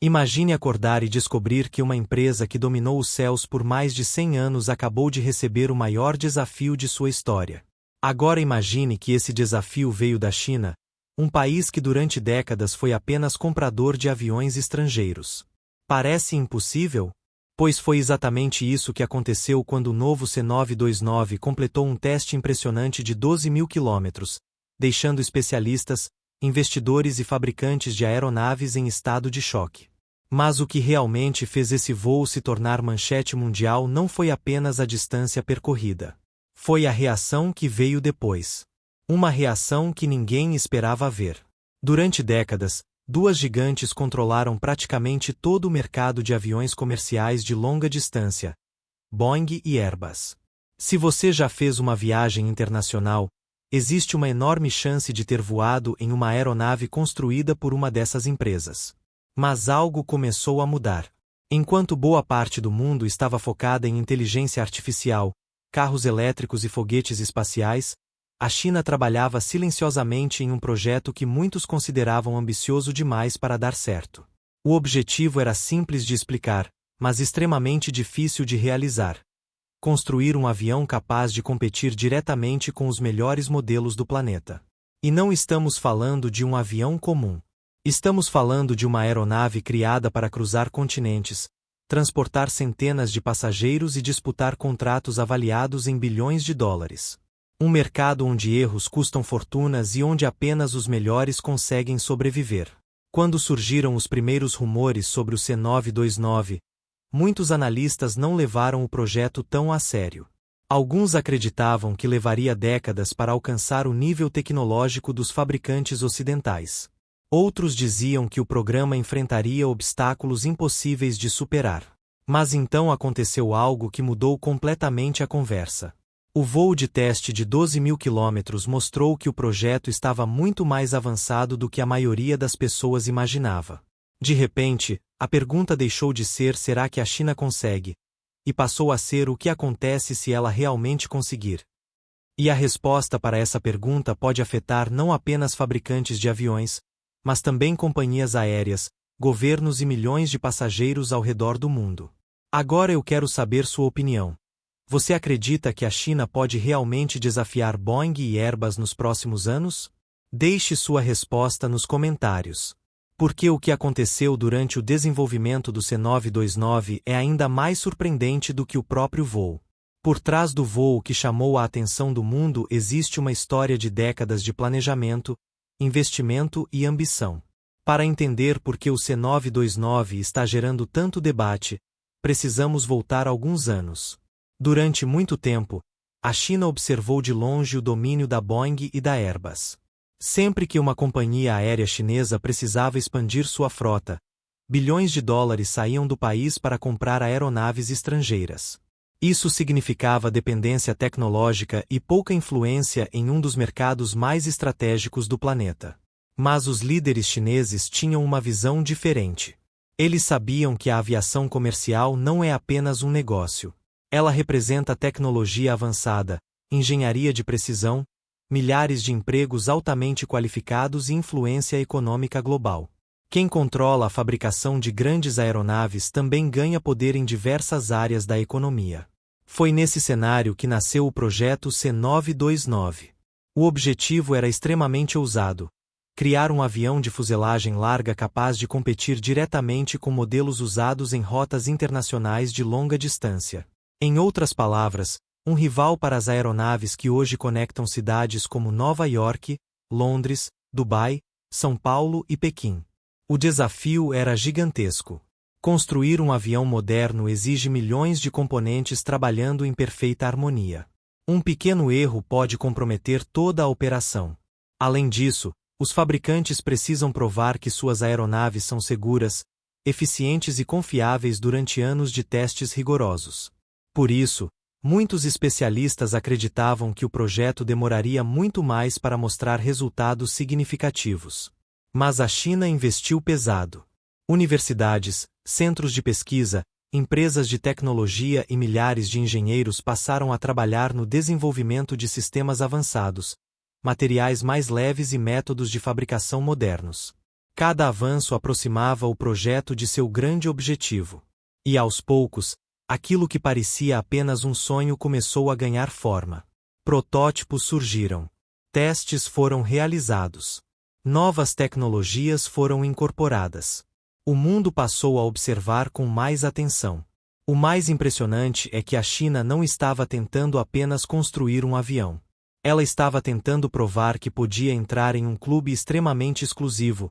Imagine acordar e descobrir que uma empresa que dominou os céus por mais de 100 anos acabou de receber o maior desafio de sua história. Agora imagine que esse desafio veio da China, um país que durante décadas foi apenas comprador de aviões estrangeiros. Parece impossível? Pois foi exatamente isso que aconteceu quando o novo C929 completou um teste impressionante de 12.000 quilômetros, deixando especialistas, investidores e fabricantes de aeronaves em estado de choque. Mas o que realmente fez esse voo se tornar manchete mundial não foi apenas a distância percorrida. Foi a reação que veio depois. Uma reação que ninguém esperava ver. Durante décadas, duas gigantes controlaram praticamente todo o mercado de aviões comerciais de longa distância, Boeing e Airbus. Se você já fez uma viagem internacional, existe uma enorme chance de ter voado em uma aeronave construída por uma dessas empresas. Mas algo começou a mudar. Enquanto boa parte do mundo estava focada em inteligência artificial, carros elétricos e foguetes espaciais, a China trabalhava silenciosamente em um projeto que muitos consideravam ambicioso demais para dar certo. O objetivo era simples de explicar, mas extremamente difícil de realizar. Construir um avião capaz de competir diretamente com os melhores modelos do planeta. E não estamos falando de um avião comum. Estamos falando de uma aeronave criada para cruzar continentes, transportar centenas de passageiros e disputar contratos avaliados em bilhões de dólares. Um mercado onde erros custam fortunas e onde apenas os melhores conseguem sobreviver. Quando surgiram os primeiros rumores sobre o C929, muitos analistas não levaram o projeto tão a sério. Alguns acreditavam que levaria décadas para alcançar o nível tecnológico dos fabricantes ocidentais. Outros diziam que o programa enfrentaria obstáculos impossíveis de superar. Mas então aconteceu algo que mudou completamente a conversa. O voo de teste de 12.000 quilômetros mostrou que o projeto estava muito mais avançado do que a maioria das pessoas imaginava. De repente, a pergunta deixou de ser "será que a China consegue?" e passou a ser "o que acontece se ela realmente conseguir?" E a resposta para essa pergunta pode afetar não apenas fabricantes de aviões, mas também companhias aéreas, governos e milhões de passageiros ao redor do mundo. Agora eu quero saber sua opinião. Você acredita que a China pode realmente desafiar Boeing e Airbus nos próximos anos? Deixe sua resposta nos comentários. Porque o que aconteceu durante o desenvolvimento do C929 é ainda mais surpreendente do que o próprio voo. Por trás do voo que chamou a atenção do mundo existe uma história de décadas de planejamento, investimento e ambição. Para entender por que o C929 está gerando tanto debate, precisamos voltar alguns anos. Durante muito tempo, a China observou de longe o domínio da Boeing e da Airbus. Sempre que uma companhia aérea chinesa precisava expandir sua frota, bilhões de dólares saíam do país para comprar aeronaves estrangeiras. Isso significava dependência tecnológica e pouca influência em um dos mercados mais estratégicos do planeta. Mas os líderes chineses tinham uma visão diferente. Eles sabiam que a aviação comercial não é apenas um negócio. Ela representa tecnologia avançada, engenharia de precisão, milhares de empregos altamente qualificados e influência econômica global. Quem controla a fabricação de grandes aeronaves também ganha poder em diversas áreas da economia. Foi nesse cenário que nasceu o projeto C929. O objetivo era extremamente ousado: criar um avião de fuselagem larga capaz de competir diretamente com modelos usados em rotas internacionais de longa distância. Em outras palavras, um rival para as aeronaves que hoje conectam cidades como Nova York, Londres, Dubai, São Paulo e Pequim. O desafio era gigantesco. Construir um avião moderno exige milhões de componentes trabalhando em perfeita harmonia. Um pequeno erro pode comprometer toda a operação. Além disso, os fabricantes precisam provar que suas aeronaves são seguras, eficientes e confiáveis durante anos de testes rigorosos. Por isso, muitos especialistas acreditavam que o projeto demoraria muito mais para mostrar resultados significativos. Mas a China investiu pesado. Universidades, centros de pesquisa, empresas de tecnologia e milhares de engenheiros passaram a trabalhar no desenvolvimento de sistemas avançados, materiais mais leves e métodos de fabricação modernos. Cada avanço aproximava o projeto de seu grande objetivo. E aos poucos, aquilo que parecia apenas um sonho começou a ganhar forma. Protótipos surgiram. Testes foram realizados. Novas tecnologias foram incorporadas. O mundo passou a observar com mais atenção. O mais impressionante é que a China não estava tentando apenas construir um avião. Ela estava tentando provar que podia entrar em um clube extremamente exclusivo,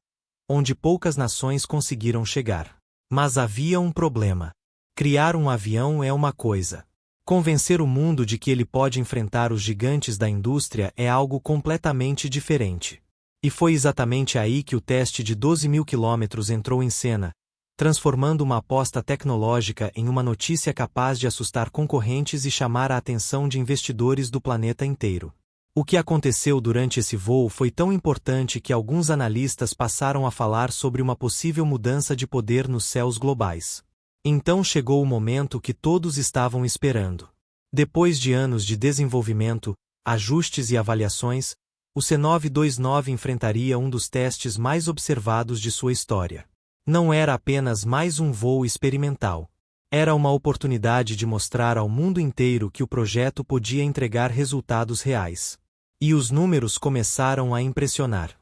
onde poucas nações conseguiram chegar. Mas havia um problema. Criar um avião é uma coisa. Convencer o mundo de que ele pode enfrentar os gigantes da indústria é algo completamente diferente. E foi exatamente aí que o teste de 12.000 quilômetros entrou em cena, transformando uma aposta tecnológica em uma notícia capaz de assustar concorrentes e chamar a atenção de investidores do planeta inteiro. O que aconteceu durante esse voo foi tão importante que alguns analistas passaram a falar sobre uma possível mudança de poder nos céus globais. Então chegou o momento que todos estavam esperando. Depois de anos de desenvolvimento, ajustes e avaliações, o C929 enfrentaria um dos testes mais observados de sua história. Não era apenas mais um voo experimental. Era uma oportunidade de mostrar ao mundo inteiro que o projeto podia entregar resultados reais. E os números começaram a impressionar.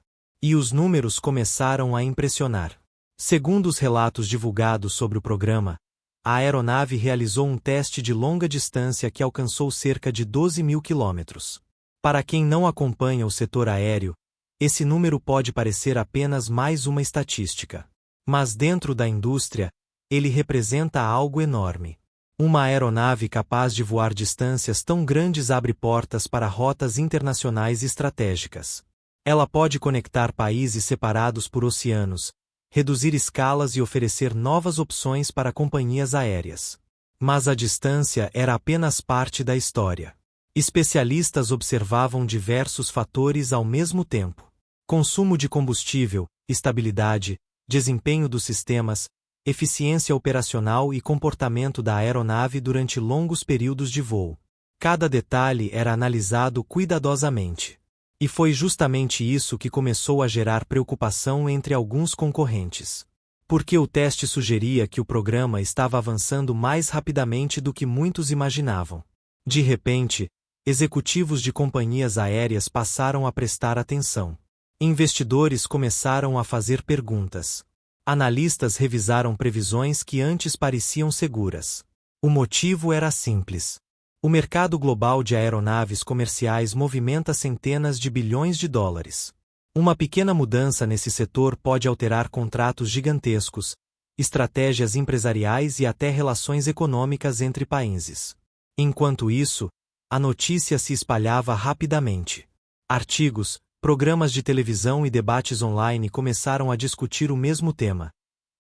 Segundo os relatos divulgados sobre o programa, a aeronave realizou um teste de longa distância que alcançou cerca de 12.000 quilômetros. Para quem não acompanha o setor aéreo, esse número pode parecer apenas mais uma estatística. Mas dentro da indústria, ele representa algo enorme. Uma aeronave capaz de voar distâncias tão grandes abre portas para rotas internacionais estratégicas. Ela pode conectar países separados por oceanos, reduzir escalas e oferecer novas opções para companhias aéreas. Mas a distância era apenas parte da história. Especialistas observavam diversos fatores ao mesmo tempo: consumo de combustível, estabilidade, desempenho dos sistemas, eficiência operacional e comportamento da aeronave durante longos períodos de voo. Cada detalhe era analisado cuidadosamente. E foi justamente isso que começou a gerar preocupação entre alguns concorrentes. Porque o teste sugeria que o programa estava avançando mais rapidamente do que muitos imaginavam. De repente, executivos de companhias aéreas passaram a prestar atenção. Investidores começaram a fazer perguntas. Analistas revisaram previsões que antes pareciam seguras. O motivo era simples. O mercado global de aeronaves comerciais movimenta centenas de bilhões de dólares. Uma pequena mudança nesse setor pode alterar contratos gigantescos, estratégias empresariais e até relações econômicas entre países. Enquanto isso, a notícia se espalhava rapidamente. Artigos, programas de televisão e debates online começaram a discutir o mesmo tema.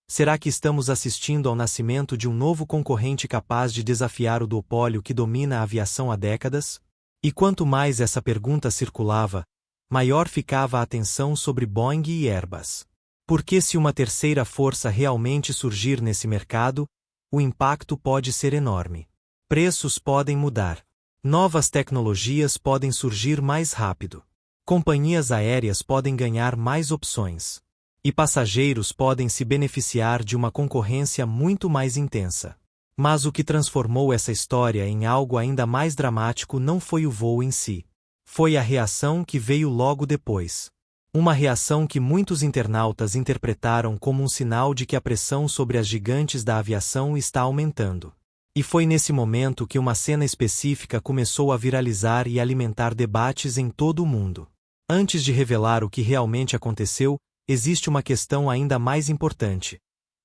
Será que estamos assistindo ao nascimento de um novo concorrente capaz de desafiar o duopólio que domina a aviação há décadas? E quanto mais essa pergunta circulava, maior ficava a atenção sobre Boeing e Airbus. Porque se uma terceira força realmente surgir nesse mercado, o impacto pode ser enorme. Preços podem mudar. Novas tecnologias podem surgir mais rápido. Companhias aéreas podem ganhar mais opções. E passageiros podem se beneficiar de uma concorrência muito mais intensa. Mas o que transformou essa história em algo ainda mais dramático não foi o voo em si. Foi a reação que veio logo depois. Uma reação que muitos internautas interpretaram como um sinal de que a pressão sobre as gigantes da aviação está aumentando. E foi nesse momento que uma cena específica começou a viralizar e alimentar debates em todo o mundo. Antes de revelar o que realmente aconteceu, existe uma questão ainda mais importante.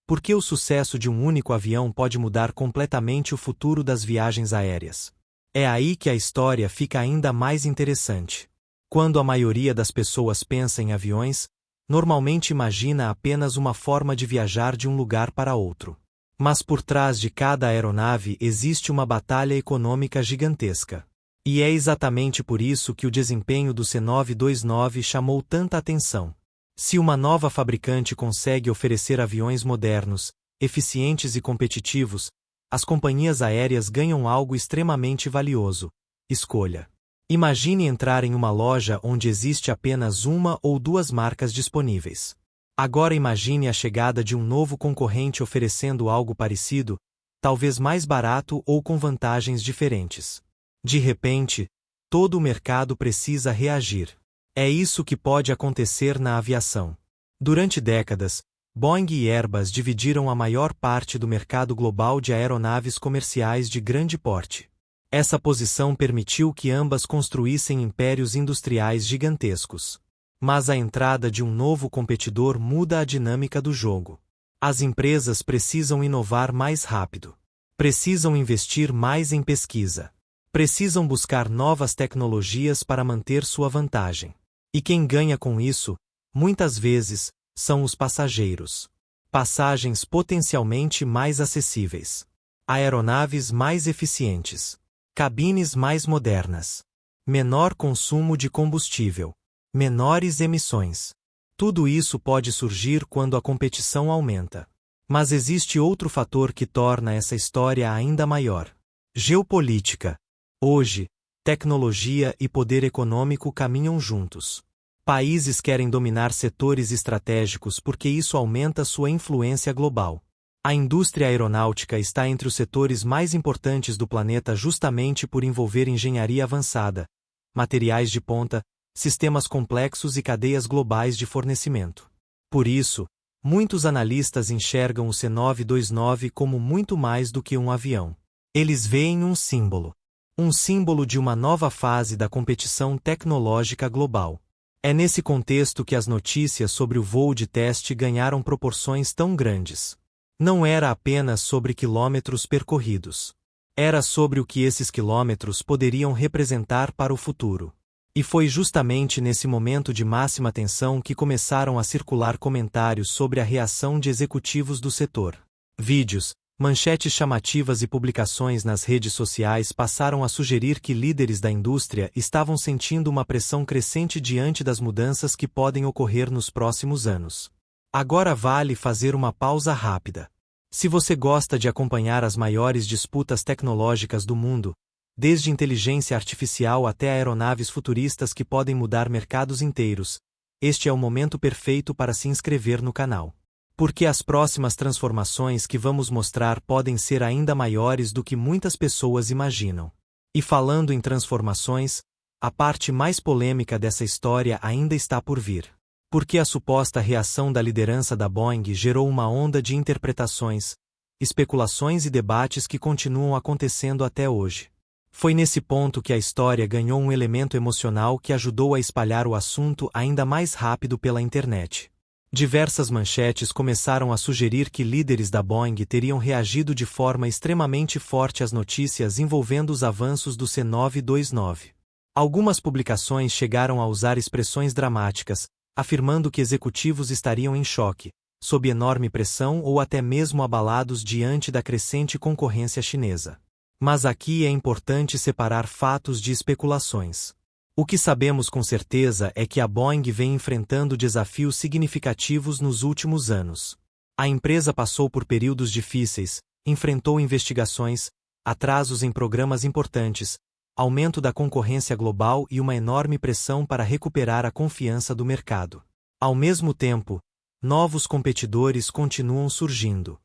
Por que o sucesso de um único avião pode mudar completamente o futuro das viagens aéreas? É aí que a história fica ainda mais interessante. Quando a maioria das pessoas pensa em aviões, normalmente imagina apenas uma forma de viajar de um lugar para outro. Mas por trás de cada aeronave existe uma batalha econômica gigantesca. E é exatamente por isso que o desempenho do C929 chamou tanta atenção. Se uma nova fabricante consegue oferecer aviões modernos, eficientes e competitivos, as companhias aéreas ganham algo extremamente valioso: escolha. Imagine entrar em uma loja onde existe apenas uma ou duas marcas disponíveis. Agora imagine a chegada de um novo concorrente oferecendo algo parecido, talvez mais barato ou com vantagens diferentes. De repente, todo o mercado precisa reagir. É isso que pode acontecer na aviação. Durante décadas, Boeing e Airbus dividiram a maior parte do mercado global de aeronaves comerciais de grande porte. Essa posição permitiu que ambas construíssem impérios industriais gigantescos. Mas a entrada de um novo competidor muda a dinâmica do jogo. As empresas precisam inovar mais rápido. Precisam investir mais em pesquisa. Precisam buscar novas tecnologias para manter sua vantagem. E quem ganha com isso, muitas vezes, são os passageiros. Passagens potencialmente mais acessíveis. Aeronaves mais eficientes. Cabines mais modernas. Menor consumo de combustível. Menores emissões. Tudo isso pode surgir quando a competição aumenta. Mas existe outro fator que torna essa história ainda maior. Geopolítica. Hoje, tecnologia e poder econômico caminham juntos. Países querem dominar setores estratégicos porque isso aumenta sua influência global. A indústria aeronáutica está entre os setores mais importantes do planeta justamente por envolver engenharia avançada, materiais de ponta, sistemas complexos e cadeias globais de fornecimento. Por isso, muitos analistas enxergam o C929 como muito mais do que um avião. Eles veem um símbolo. Um símbolo de uma nova fase da competição tecnológica global. É nesse contexto que as notícias sobre o voo de teste ganharam proporções tão grandes. Não era apenas sobre quilômetros percorridos. Era sobre o que esses quilômetros poderiam representar para o futuro. E foi justamente nesse momento de máxima tensão que começaram a circular comentários sobre a reação de executivos do setor. Vídeos, manchetes chamativas e publicações nas redes sociais passaram a sugerir que líderes da indústria estavam sentindo uma pressão crescente diante das mudanças que podem ocorrer nos próximos anos. Agora vale fazer uma pausa rápida. Se você gosta de acompanhar as maiores disputas tecnológicas do mundo, desde inteligência artificial até aeronaves futuristas que podem mudar mercados inteiros, este é o momento perfeito para se inscrever no canal. Porque as próximas transformações que vamos mostrar podem ser ainda maiores do que muitas pessoas imaginam. E falando em transformações, a parte mais polêmica dessa história ainda está por vir. Porque a suposta reação da liderança da Boeing gerou uma onda de interpretações, especulações e debates que continuam acontecendo até hoje. Foi nesse ponto que a história ganhou um elemento emocional que ajudou a espalhar o assunto ainda mais rápido pela internet. Diversas manchetes começaram a sugerir que líderes da Boeing teriam reagido de forma extremamente forte às notícias envolvendo os avanços do C929. Algumas publicações chegaram a usar expressões dramáticas, afirmando que executivos estariam em choque, sob enorme pressão ou até mesmo abalados diante da crescente concorrência chinesa. Mas aqui é importante separar fatos de especulações. O que sabemos com certeza é que a Boeing vem enfrentando desafios significativos nos últimos anos. A empresa passou por períodos difíceis, enfrentou investigações, atrasos em programas importantes, aumento da concorrência global e uma enorme pressão para recuperar a confiança do mercado. Ao mesmo tempo, novos competidores continuam surgindo.